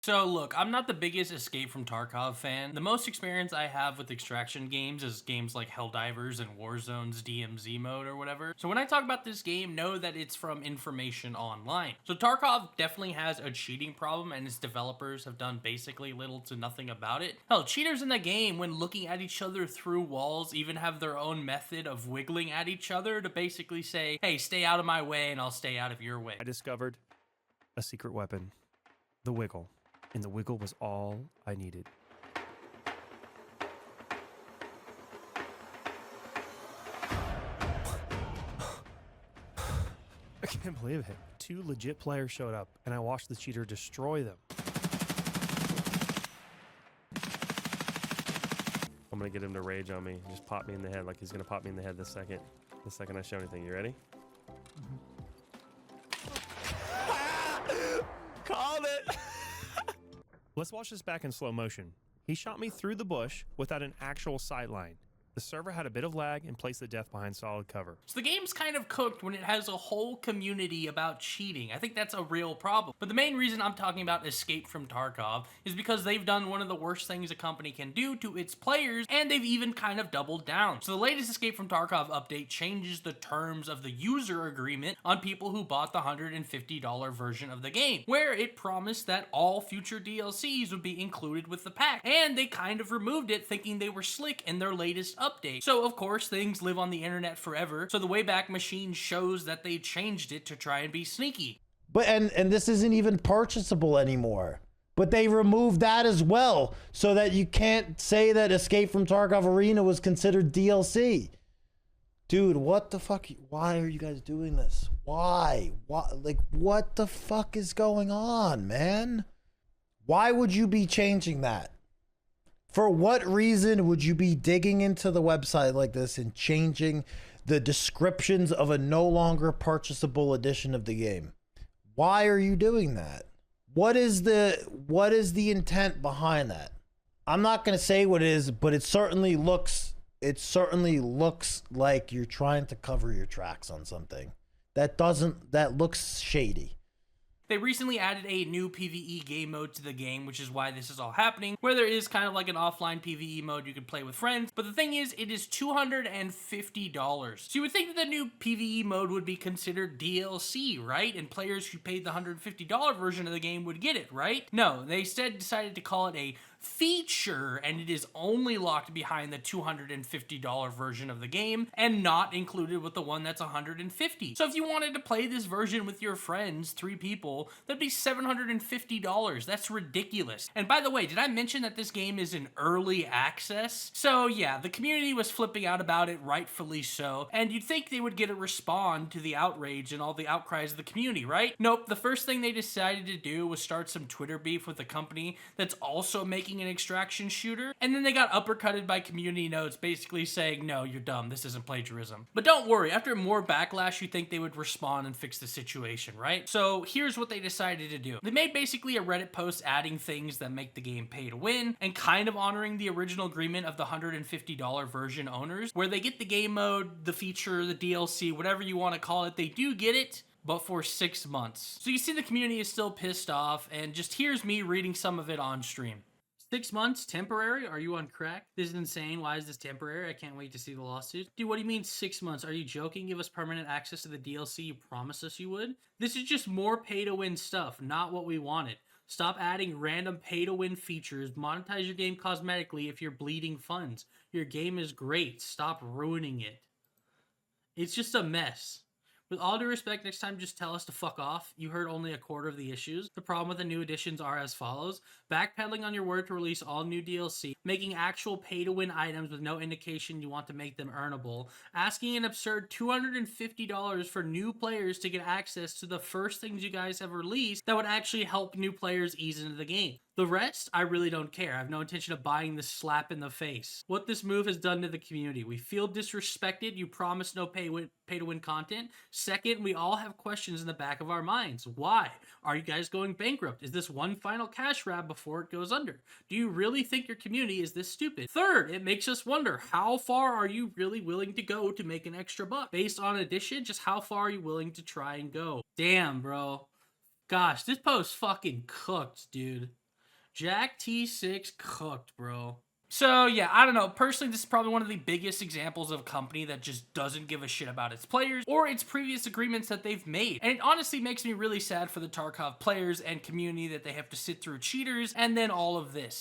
So look, I'm not the biggest Escape from Tarkov fan. The most experience I have with extraction games is games like Helldivers and Warzone's DMZ mode or whatever. So when I talk about this game, know that it's from information online. So Tarkov definitely has a cheating problem and its developers have done basically little to nothing about it. Hell, cheaters in the game, when looking at each other through walls, even have their own method of wiggling at each other to basically say, hey, stay out of my way and I'll stay out of your way. I discovered a secret weapon, the wiggle, and the wiggle was all I needed. I can't believe it. 2 legit players showed up, and I watched the cheater destroy them. I'm gonna get him to rage on me. Just pop me in the head like he's gonna pop me in the head the second I show anything. You ready? Called it! Let's watch this back in slow motion. He shot me through the bush without an actual sight line. The server had a bit of lag and placed the death behind solid cover. So the game's kind of cooked when it has a whole community about cheating. I think that's a real problem. But the main reason I'm talking about Escape from Tarkov is because they've done one of the worst things a company can do to its players, and they've even kind of doubled down. So the latest Escape from Tarkov update changes the terms of the user agreement on people who bought the $150 version of the game, where it promised that all future DLCs would be included with the pack. And they kind of removed it, thinking they were slick in their latest update. So of course things live on the internet forever, so the Wayback Machine shows that they changed it to try and be sneaky. But and this isn't even purchasable anymore. But they removed that as well, so that you can't say that Escape from Tarkov Arena was considered DLC. Dude, what the fuck? Why are you guys doing this? Why? Like, what the fuck is going on, man? Why would you be changing that? For what reason would you be digging into the website like this and changing the descriptions of a no longer purchasable edition of the game? Why are you doing that? What is the intent behind that? I'm not going to say what it is, but it certainly looks like you're trying to cover your tracks on something. That looks shady. They recently added a new PvE game mode to the game, which is why this is all happening, where there is kind of like an offline PvE mode you can play with friends. But the thing is, it is $250. So you would think that the new PvE mode would be considered DLC, right? And players who paid the $150 version of the game would get it, right? No, they instead decided to call it a feature, and it is only locked behind the $250 version of the game and not included with the one that's $150. So if you wanted to play this version with your friends, 3 people, that'd be $750. That's ridiculous. And by the way, did I mention that this game is in early access? So yeah, the community was flipping out about it, rightfully so, and you'd think they would get a respond to the outrage and all the outcries of the community, right? Nope, the first thing they decided to do was start some Twitter beef with a company that's also making an extraction shooter, and then they got uppercutted by community notes basically saying, no, you're dumb, this isn't plagiarism. But don't worry, after more backlash, you think they would respond and fix the situation, right? So here's what they decided to do. They made basically a Reddit post adding things that make the game pay to win and kind of honoring the original agreement of the $150 version owners, where they get the game mode, the feature, the DLC, whatever you want to call it, they do get it, but for 6 months. So you see the community is still pissed off, and just here's me reading some of it on stream. 6 months? Temporary? Are you on crack? This is insane. Why is this temporary? I can't wait to see the lawsuit. Dude, what do you mean 6 months? Are you joking? Give us permanent access to the DLC you promised us you would? This is just more pay-to-win stuff, not what we wanted. Stop adding random pay-to-win features. Monetize your game cosmetically if you're bleeding funds. Your game is great. Stop ruining it. It's just a mess. With all due respect, next time just tell us to fuck off. You heard only a quarter of the issues. The problem with the new additions are as follows. Backpedaling on your word to release all new DLC. Making actual pay-to-win items with no indication you want to make them earnable. Asking an absurd $250 for new players to get access to the first things you guys have released that would actually help new players ease into the game. The rest, I really don't care. I have no intention of buying this slap in the face. What this move has done to the community. We feel disrespected. You promised no pay-to-win content. Second, we all have questions in the back of our minds. Why? Are you guys going bankrupt? Is this one final cash grab before it goes under? Do you really think your community is this stupid? Third, it makes us wonder, how far are you really willing to go to make an extra buck? Based on addition, just how far are you willing to try and go? Damn, bro. Gosh, this post fucking cooked, dude. Jack T6 cooked, bro. So yeah, I don't know. Personally, this is probably one of the biggest examples of a company that just doesn't give a shit about its players or its previous agreements that they've made. And it honestly makes me really sad for the Tarkov players and community that they have to sit through cheaters and then all of this.